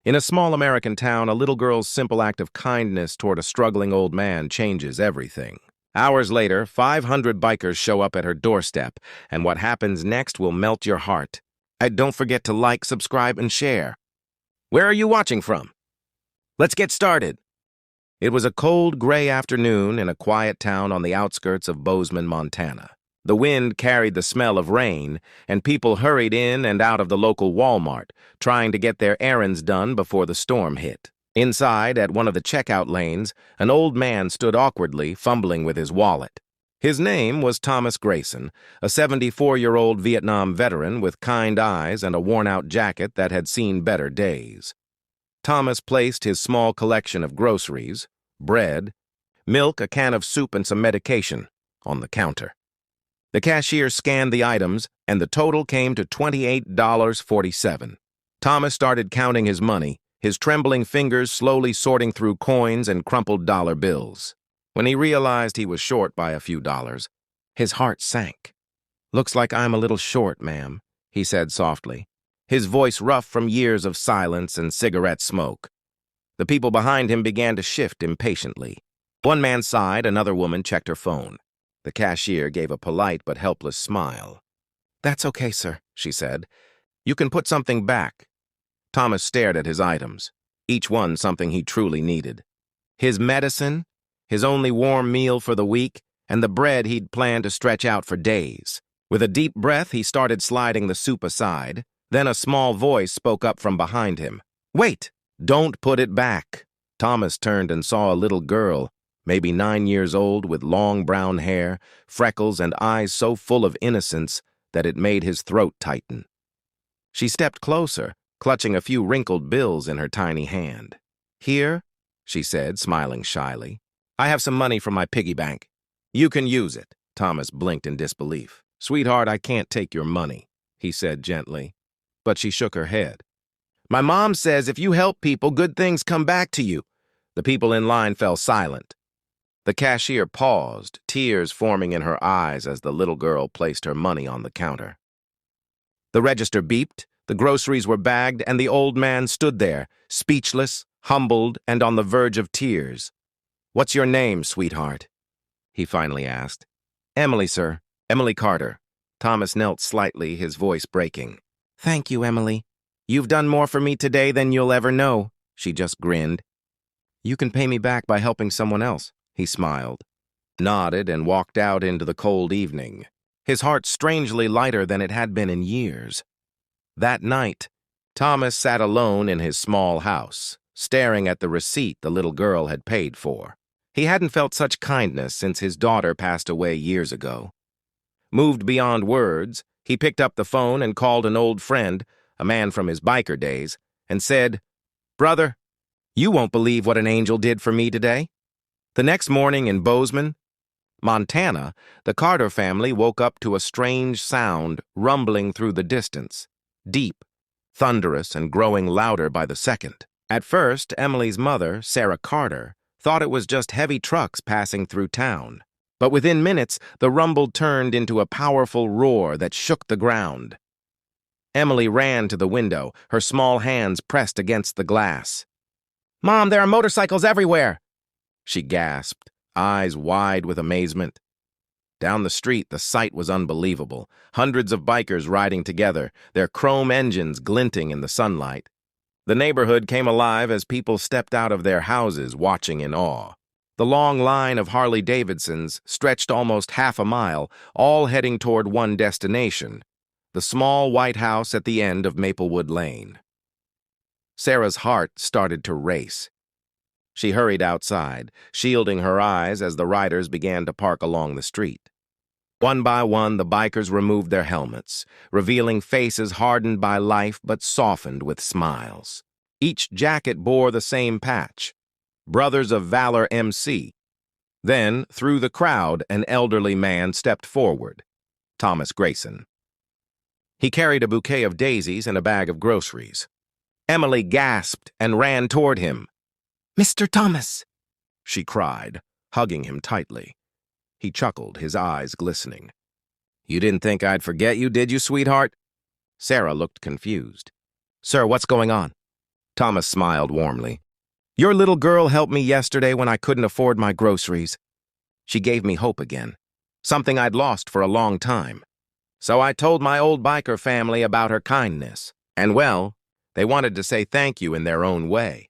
In a small American town, a little girl's simple act of kindness toward a struggling old man changes everything. Hours later, 500 bikers show up at her doorstep, and what happens next will melt your heart. And don't forget to like, subscribe, and share. Where are you watching from? Let's get started. It was a cold, gray afternoon in a quiet town on the outskirts of Bozeman, Montana. The wind carried the smell of rain, and people hurried in and out of the local Walmart, trying to get their errands done before the storm hit. Inside, at one of the checkout lanes, an old man stood awkwardly, fumbling with his wallet. His name was Thomas Grayson, a 74-year-old Vietnam veteran with kind eyes and a worn-out jacket that had seen better days. Thomas placed his small collection of groceries, bread, milk, a can of soup, and some medication on the counter. The cashier scanned the items, and the total came to $28.47. Thomas started counting his money, his trembling fingers slowly sorting through coins and crumpled dollar bills. When he realized he was short by a few dollars, his heart sank. "Looks like I'm a little short, ma'am," he said softly, his voice rough from years of silence and cigarette smoke. The people behind him began to shift impatiently. One man sighed, another woman checked her phone. The cashier gave a polite but helpless smile. "That's okay, sir," she said. "You can put something back." Thomas stared at his items, each one something he truly needed. His medicine, his only warm meal for the week, and the bread he'd planned to stretch out for days. With a deep breath, he started sliding the soup aside. Then a small voice spoke up from behind him. "Wait! Don't put it back." Thomas turned and saw a little girl, maybe 9 years old, with long brown hair, freckles, and eyes so full of innocence that it made his throat tighten. She stepped closer, clutching a few wrinkled bills in her tiny hand. "Here," she said, smiling shyly. "I have some money from my piggy bank. You can use it." Thomas blinked in disbelief. "Sweetheart, I can't take your money," he said gently. But she shook her head. "My mom says if you help people, good things come back to you." The people in line fell silent. The cashier paused, tears forming in her eyes as the little girl placed her money on the counter. The register beeped, the groceries were bagged, and the old man stood there, speechless, humbled, and on the verge of tears. "What's your name, sweetheart?" he finally asked. "Emily, sir. Emily Carter." Thomas knelt slightly, his voice breaking. "Thank you, Emily. You've done more for me today than you'll ever know," she just grinned. "You can pay me back by helping someone else," he smiled, nodded, and walked out into the cold evening, his heart strangely lighter than it had been in years. That night, Thomas sat alone in his small house, staring at the receipt the little girl had paid for. He hadn't felt such kindness since his daughter passed away years ago. Moved beyond words, he picked up the phone and called an old friend, a man from his biker days, and said, "Brother, you won't believe what an angel did for me today." The next morning in Bozeman, Montana, the Carter family woke up to a strange sound rumbling through the distance, deep, thunderous, and growing louder by the second. At first, Emily's mother, Sarah Carter, thought it was just heavy trucks passing through town. But within minutes, the rumble turned into a powerful roar that shook the ground. Emily ran to the window, her small hands pressed against the glass. "Mom, there are motorcycles everywhere!" she gasped, eyes wide with amazement. Down the street, the sight was unbelievable. Hundreds of bikers riding together, their chrome engines glinting in the sunlight. The neighborhood came alive as people stepped out of their houses, watching in awe. The long line of Harley-Davidsons stretched almost half a mile, all heading toward one destination, the small white house at the end of Maplewood Lane. Sarah's heart started to race. She hurried outside, shielding her eyes as the riders began to park along the street. One by one, the bikers removed their helmets, revealing faces hardened by life but softened with smiles. Each jacket bore the same patch, Brothers of Valor MC. Then, through the crowd, an elderly man stepped forward, Thomas Grayson. He carried a bouquet of daisies and a bag of groceries. Emily gasped and ran toward him. "Mr. Thomas!" she cried, hugging him tightly. He chuckled, his eyes glistening. "You didn't think I'd forget you, did you, sweetheart?" Sarah looked confused. "Sir, what's going on?" Thomas smiled warmly. Your little girl helped me yesterday when I couldn't afford my groceries. She gave me hope again, something I'd lost for a long time. So I told my old biker family about her kindness, and well, they wanted to say thank you in their own way.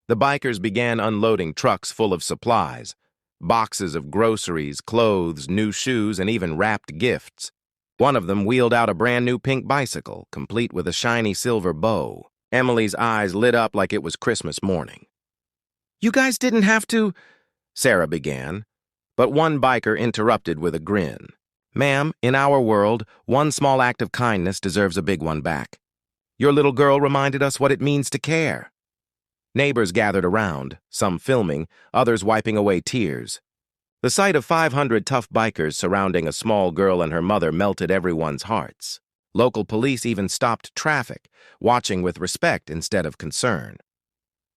The bikers began unloading trucks full of supplies, boxes of groceries, clothes, new shoes, and even wrapped gifts. One of them wheeled out a brand new pink bicycle, complete with a shiny silver bow. Emily's eyes lit up like it was Christmas morning. You guys didn't have to, Sarah began, but one biker interrupted with a grin. Ma'am, in our world, one small act of kindness deserves a big one back. Your little girl reminded us what it means to care. Neighbors gathered around, some filming, others wiping away tears. The sight of 500 tough bikers surrounding a small girl and her mother melted everyone's hearts. Local police even stopped traffic, watching with respect instead of concern.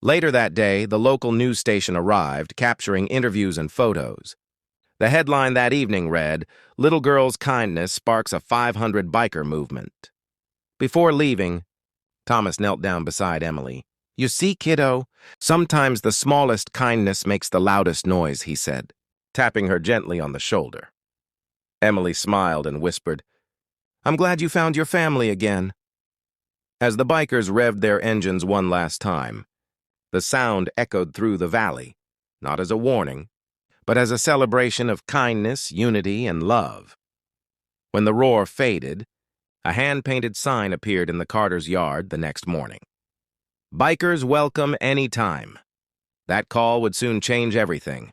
Later that day, the local news station arrived, capturing interviews and photos. The headline that evening read, Little Girl's Kindness Sparks a 500 Biker Movement. Before leaving, Thomas knelt down beside Emily. You see, kiddo, sometimes the smallest kindness makes the loudest noise, he said, tapping her gently on the shoulder. Emily smiled and whispered, I'm glad you found your family again. As the bikers revved their engines one last time, the sound echoed through the valley, not as a warning, but as a celebration of kindness, unity, and love. When the roar faded, a hand-painted sign appeared in the Carter's yard the next morning. Bikers welcome any time. That call would soon change everything.